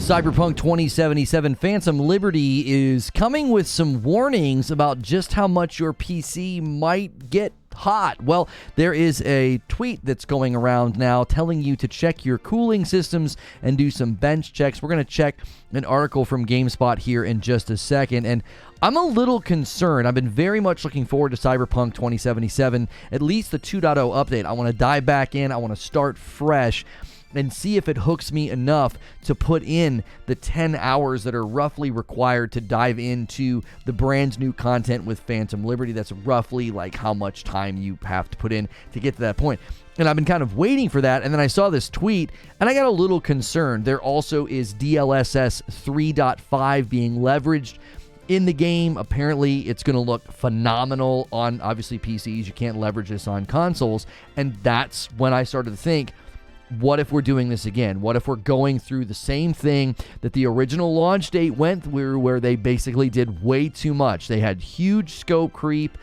Cyberpunk 2077 Phantom Liberty is coming with some warnings about just how much your PC might get hot. Well, there is a tweet that's going around now telling you to check your cooling systems and do some bench checks. We're going to check an article from GameSpot here in just a second, and I'm a little concerned. I've been very much looking forward to Cyberpunk 2077, at least the 2.0 update. I want to dive back in. I want to start fresh and see if it hooks me enough to put in the 10 hours that are roughly required to dive into the brand new content with Phantom Liberty. That's roughly like how much time you have to put in to get to that point. And I've been kind of waiting for that, and then I saw this tweet, and I got a little concerned. There also is DLSS 3.5 being leveraged in the game. Apparently, it's going to look phenomenal on, obviously, PCs. You can't leverage this on consoles, and that's when I started to think, what if we're doing this again? What if we're going through the same thing that the original launch date went through, where they basically did way too much? They had huge scope creep.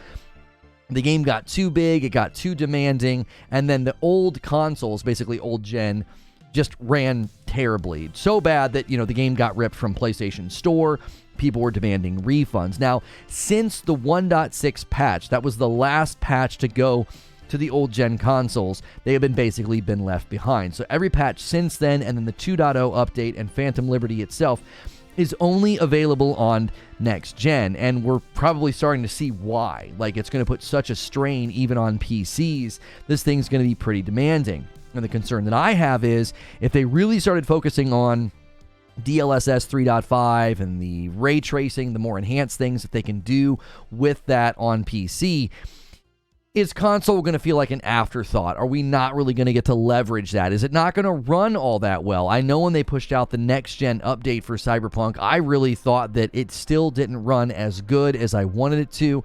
The game got too big. It got too demanding. And then the old consoles, basically old gen, just ran terribly. So bad that, the game got ripped from PlayStation Store. People were demanding refunds. Now, since the 1.6 patch, that was the last patch to go to the old gen consoles, they have basically been left behind. So every patch since then, and then the 2.0 update and Phantom Liberty itself, is only available on next gen, and we're probably starting to see why. Like, it's going to put such a strain even on PCs. This thing's going to be pretty demanding. And the concern that I have is, if they really started focusing on DLSS 3.5 and the ray tracing, the more enhanced things that they can do with that on PC, is console going to feel like an afterthought? Are we not really going to get to leverage that? Is it not going to run all that well? I know when they pushed out the next-gen update for Cyberpunk, I really thought that it still didn't run as good as I wanted it to.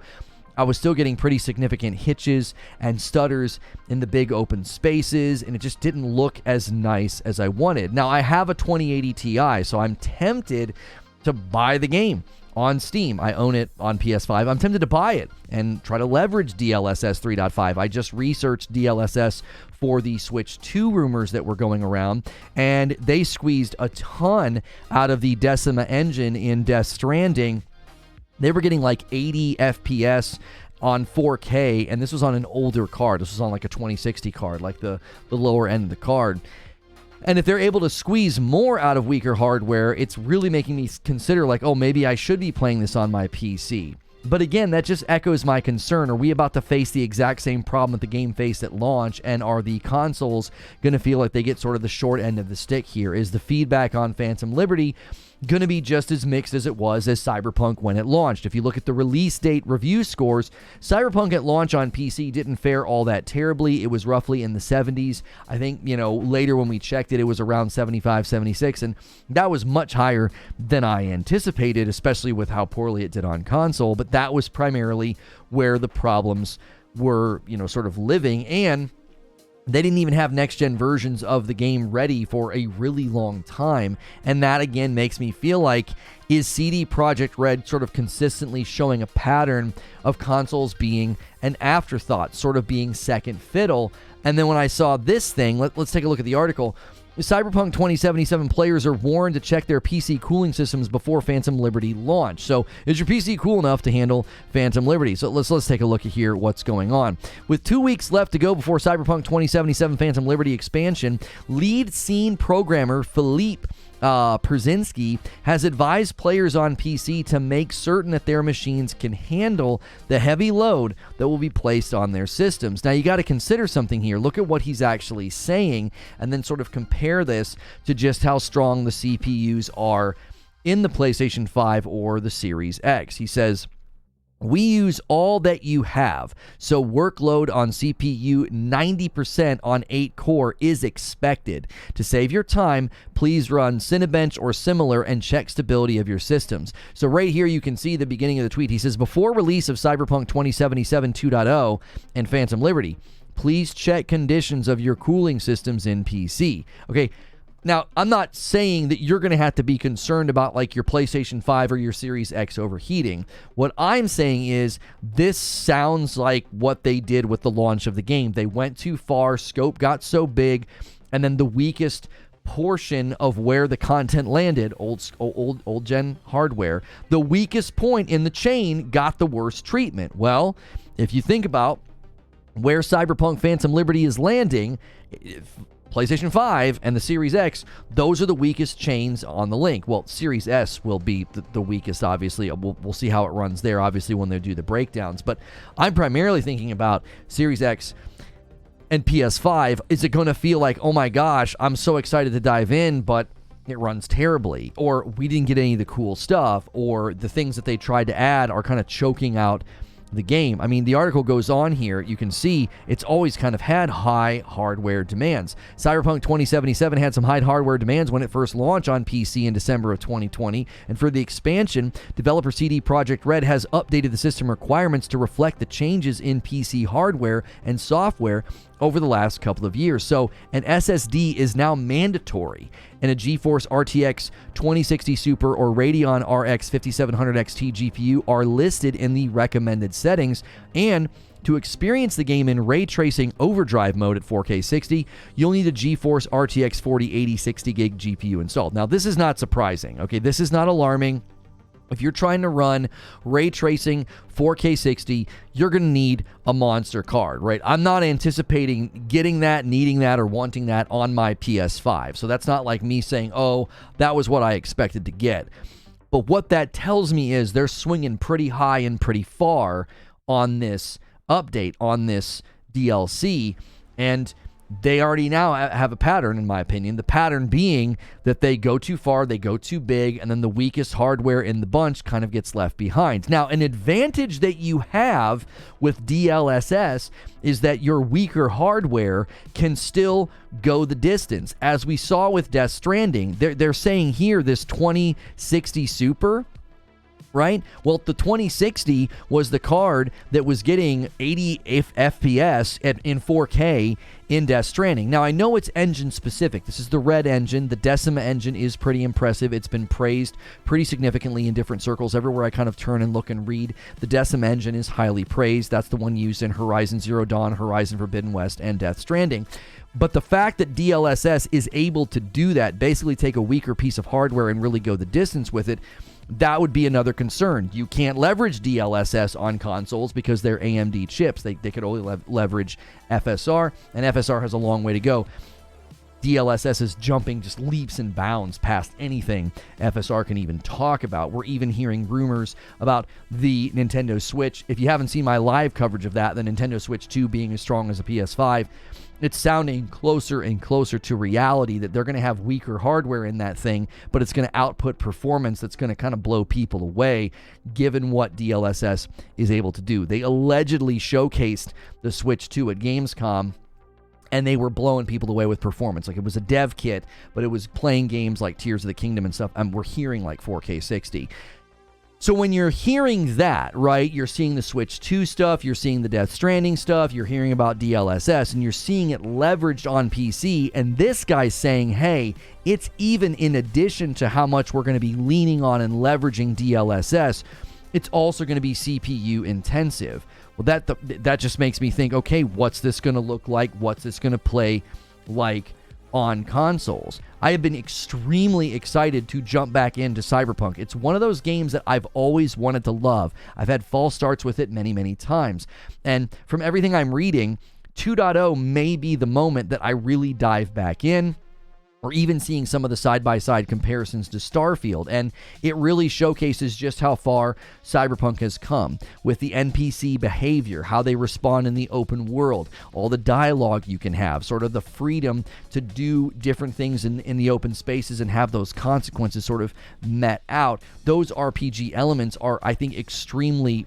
I was still getting pretty significant hitches and stutters in the big open spaces, and it just didn't look as nice as I wanted. Now, I have a 2080 Ti, so I'm tempted to buy the game on Steam. I own it on PS5. I'm tempted to buy it and try to leverage DLSS 3.5. I just researched DLSS for the Switch 2 rumors that were going around, and they squeezed a ton out of the Decima engine in Death Stranding. They were getting like 80 FPS on 4K, and this was on an older card. This was on like a 2060 card, like the lower end of the card. And if they're able to squeeze more out of weaker hardware, it's really making me consider, like, oh, maybe I should be playing this on my PC. But again, that just echoes my concern. Are we about to face the exact same problem that the game faced at launch? And are the consoles going to feel like they get sort of the short end of the stick here? Is the feedback on Phantom Liberty going to be just as mixed as it was as Cyberpunk when it launched? If you look at the release date review scores, Cyberpunk at launch on PC didn't fare all that terribly. It was roughly in the 70s. I think, later when we checked it, it was around 75, 76, and that was much higher than I anticipated, especially with how poorly it did on console. But that was primarily where the problems were, sort of living, and they didn't even have next-gen versions of the game ready for a really long time. And that, again, makes me feel like, is CD Projekt Red sort of consistently showing a pattern of consoles being an afterthought, sort of being second fiddle? And then when I saw this thing, let's take a look at the article. Cyberpunk 2077 players are warned to check their PC cooling systems before Phantom Liberty launch. So, is your PC cool enough to handle Phantom Liberty? So let's take a look at here what's going on. With 2 weeks left to go before Cyberpunk 2077 Phantom Liberty expansion, lead scene programmer Philippe Przynski has advised players on PC to make certain that their machines can handle the heavy load that will be placed on their systems. Now, you got to consider something here. Look at what he's actually saying, and then sort of compare this to just how strong the CPUs are in the PlayStation 5 or the Series X. He says, "We use all that you have, so workload on CPU 90% on 8-core is expected. To save your time, please run Cinebench or similar and check stability of your systems." So right here you can see the beginning of the tweet. He says, before release of Cyberpunk 2077 2.0 and Phantom Liberty, please check conditions of your cooling systems in PC. Okay, now, I'm not saying that you're going to have to be concerned about like your PlayStation 5 or your Series X overheating. What I'm saying is this sounds like what they did with the launch of the game. They went too far, scope got so big, and then the weakest portion of where the content landed, old gen hardware, the weakest point in the chain got the worst treatment. Well, if you think about where Cyberpunk Phantom Liberty is landing, PlayStation 5 and the Series X, those are the weakest chains on the link. Well, Series S will be the weakest, obviously. We'll see how it runs there, obviously, when they do the breakdowns. But I'm primarily thinking about Series X and PS5. Is it going to feel like, oh my gosh, I'm so excited to dive in, but it runs terribly, or we didn't get any of the cool stuff, or the things that they tried to add are kind of choking out the game? I mean, the article goes on here. You can see it's always kind of had high hardware demands. Cyberpunk 2077 had some high hardware demands when it first launched on PC in December of 2020, and for the expansion, developer CD Projekt Red has updated the system requirements to reflect the changes in PC hardware and software over the last couple of years. So an SSD is now mandatory, and a GeForce RTX 2060 Super or Radeon RX 5700 XT GPU are listed in the recommended settings. And to experience the game in ray tracing overdrive mode at 4K 60, you'll need a GeForce RTX 4080 60GB GPU installed. Now, this is not surprising, okay? This is not alarming. If you're trying to run ray tracing 4K 60, you're going to need a monster card, right? I'm not anticipating getting that, needing that, or wanting that on my PS5. So that's not like me saying, oh, that was what I expected to get. But what that tells me is they're swinging pretty high and pretty far on this update, on this DLC, and they already now have a pattern, in my opinion. The pattern being that they go too far, they go too big, and then the weakest hardware in the bunch kind of gets left behind. Now, an advantage that you have with DLSS is that your weaker hardware can still go the distance. As we saw with Death Stranding, they're saying here this 2060 Super, right? Well, the 2060 was the card that was getting 80 FPS in 4K in Death Stranding. Now, I know it's engine specific. This is the Red engine. The Decima engine is pretty impressive. It's been praised pretty significantly in different circles. Everywhere I kind of turn and look and read, the Decima engine is highly praised. That's the one used in Horizon Zero Dawn, Horizon Forbidden West, and Death Stranding. But the fact that DLSS is able to do that, basically take a weaker piece of hardware and really go the distance with it, that would be another concern. You can't leverage DLSS on consoles because they're AMD chips. They could only leverage FSR, and FSR has a long way to go. DLSS is jumping just leaps and bounds past anything FSR can even talk about. We're even hearing rumors about the Nintendo Switch. If you haven't seen my live coverage of that, the Nintendo Switch 2 being as strong as a PS5, it's sounding closer and closer to reality that they're going to have weaker hardware in that thing, but it's going to output performance that's going to kind of blow people away, given what DLSS is able to do. They allegedly showcased the Switch 2 at Gamescom, and they were blowing people away with performance. Like, it was a dev kit, but it was playing games like Tears of the Kingdom and stuff, and we're hearing like 4K 60. So when you're hearing that, right, you're seeing the Switch 2 stuff, you're seeing the Death Stranding stuff, you're hearing about DLSS, and you're seeing it leveraged on PC, and this guy's saying, hey, it's even in addition to how much we're going to be leaning on and leveraging DLSS, it's also going to be CPU intensive. Well, that just makes me think, okay, what's this going to look like? What's this going to play like on consoles? I have been extremely excited to jump back into Cyberpunk. It's one of those games that I've always wanted to love. I've had false starts with it many, many times. And from everything I'm reading, 2.0 may be the moment that I really dive back in, or even seeing some of the side-by-side comparisons to Starfield. And it really showcases just how far Cyberpunk has come with the NPC behavior, how they respond in the open world, all the dialogue you can have, sort of the freedom to do different things in the open spaces and have those consequences sort of met out. Those RPG elements are, I think, extremely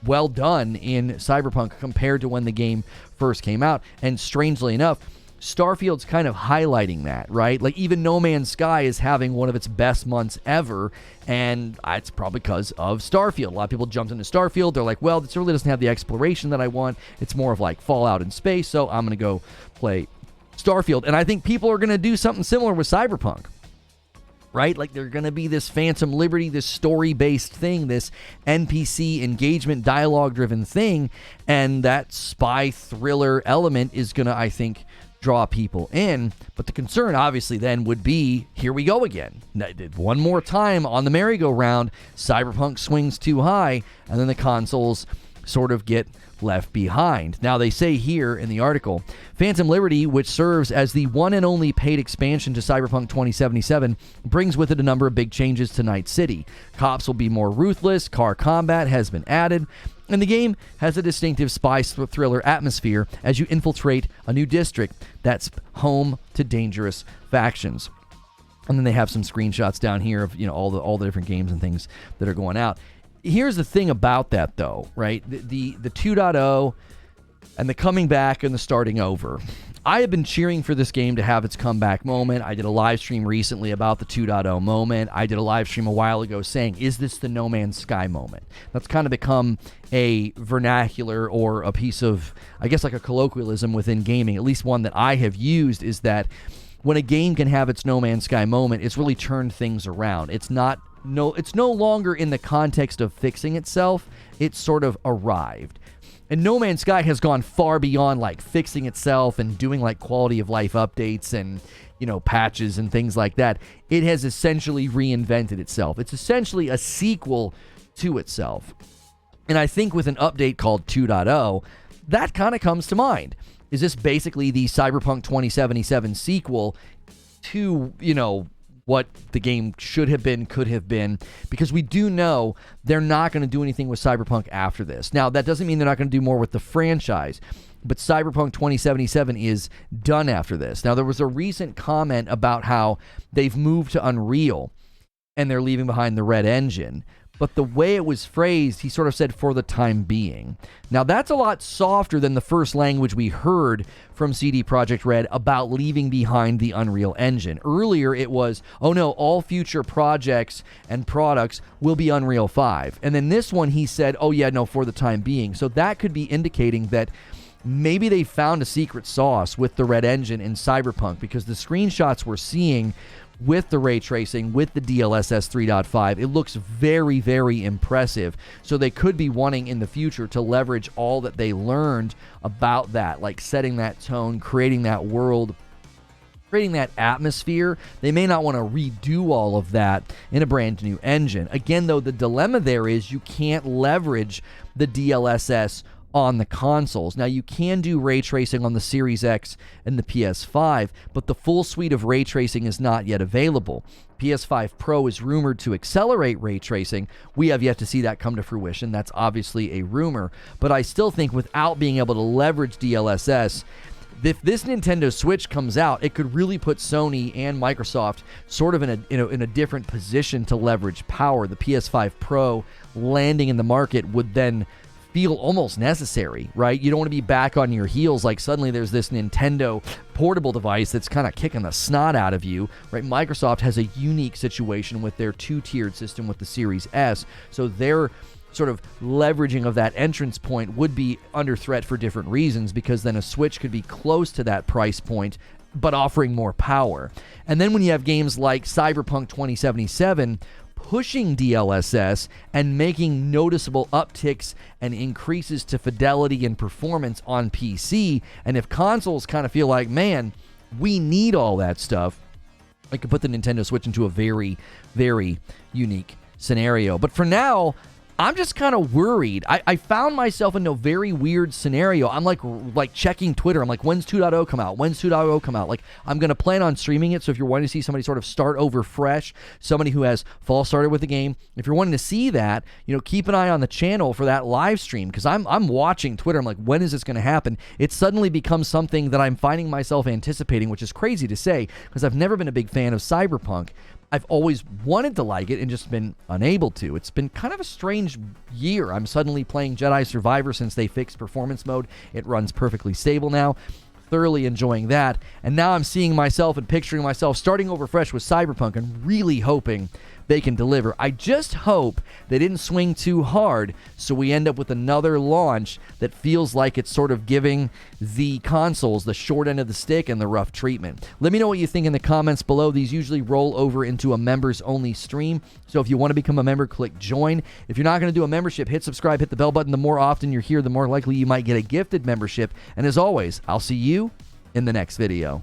well done in Cyberpunk compared to when the game first came out. And strangely enough, Starfield's kind of highlighting that, right? Like, even No Man's Sky is having one of its best months ever, and it's probably because of Starfield. A lot of people jumped into Starfield. They're like, well, this really doesn't have the exploration that I want. It's more of like Fallout in space, so I'm going to go play Starfield. And I think people are going to do something similar with Cyberpunk, right? Like, they're going to be this Phantom Liberty, this story-based thing, this NPC engagement, dialogue-driven thing, and that spy thriller element is going to, I think, draw people in. But the concern obviously then would be, here we go again. One more time on the merry-go-round, Cyberpunk swings too high, and then the consoles sort of get left behind. Now, they say here in the article, Phantom Liberty, which serves as the one and only paid expansion to Cyberpunk 2077, brings with it a number of big changes to Night City. Cops will be more ruthless, car combat has been added, and the game has a distinctive spy thriller atmosphere as you infiltrate a new district that's home to dangerous factions. And then they have some screenshots down here of, all the different games and things that are going out. Here's the thing about that, though, right? The 2.0 and the coming back and the starting over. I have been cheering for this game to have its comeback moment. I did a live stream recently about the 2.0 moment. I did a live stream a while ago saying, is this the No Man's Sky moment? That's kind of become a vernacular or a piece of, I guess, like a colloquialism within gaming, at least one that I have used, is that when a game can have its No Man's Sky moment, it's really turned things around. It's no longer in the context of fixing itself. It's sort of arrived. And No Man's Sky has gone far beyond like fixing itself and doing like quality of life updates and, patches and things like that. It has essentially reinvented itself. It's essentially a sequel to itself. And I think with an update called 2.0, that kind of comes to mind. Is this basically the Cyberpunk 2077 sequel to, what the game should have been, could have been, because we do know they're not going to do anything with Cyberpunk after this. Now, that doesn't mean they're not going to do more with the franchise, but Cyberpunk 2077 is done after this. Now, there was a recent comment about how they've moved to Unreal and they're leaving behind the Red Engine. But the way it was phrased, he sort of said, for the time being. Now, that's a lot softer than the first language we heard from CD Projekt Red about leaving behind the Unreal Engine. Earlier, it was, oh no, all future projects and products will be Unreal 5. And then this one, he said, oh yeah, no, for the time being. So that could be indicating that maybe they found a secret sauce with the Red Engine in Cyberpunk, because the screenshots we're seeing with the ray tracing, with the DLSS 3.5, it looks very, very impressive. So they could be wanting in the future to leverage all that they learned about that, like setting that tone, creating that world, creating that atmosphere. They may not want to redo all of that in a brand new engine. Again, though, the dilemma there is you can't leverage the DLSS on the consoles. Now, you can do ray tracing on the Series X and the PS5, but the full suite of ray tracing is not yet available. PS5 Pro is rumored to accelerate ray tracing. We have yet to see that come to fruition. That's obviously a rumor, but I still think without being able to leverage DLSS, if this Nintendo Switch comes out, it could really put Sony and Microsoft sort of in a different position to leverage power. The PS5 Pro landing in the market would then feel almost necessary, right? You don't want to be back on your heels like suddenly there's this Nintendo portable device that's kind of kicking the snot out of you, right? Microsoft has a unique situation with their two-tiered system with the Series S, so their sort of leveraging of that entrance point would be under threat for different reasons, because then a Switch could be close to that price point but offering more power. And then when you have games like Cyberpunk 2077 pushing DLSS and making noticeable upticks and increases to fidelity and performance on PC, and if consoles kind of feel like, man, we need all that stuff, it could put the Nintendo Switch into a very, very unique scenario. But for now, I'm just kind of worried. I found myself in a very weird scenario. I'm like checking Twitter. I'm like, when's 2.0 come out? When's 2.0 come out? Like, I'm going to plan on streaming it. So if you're wanting to see somebody sort of start over fresh, somebody who has false started with the game, if you're wanting to see that, keep an eye on the channel for that live stream, because I'm watching Twitter. I'm like, when is this going to happen? It suddenly becomes something that I'm finding myself anticipating, which is crazy to say because I've never been a big fan of Cyberpunk. I've always wanted to like it and just been unable to. It's been kind of a strange year. I'm suddenly playing Jedi Survivor since they fixed performance mode. It runs perfectly stable now. Thoroughly enjoying that. And now I'm seeing myself and picturing myself starting over fresh with Cyberpunk and really hoping they can deliver. I just hope they didn't swing too hard so we end up with another launch that feels like it's sort of giving the consoles the short end of the stick and the rough treatment. Let me know what you think in the comments below. These usually roll over into a members only stream, so if you want to become a member, click join. If you're not going to do a membership, hit subscribe, hit the bell button. The more often you're here, the more likely you might get a gifted membership. And as always, I'll see you in the next video.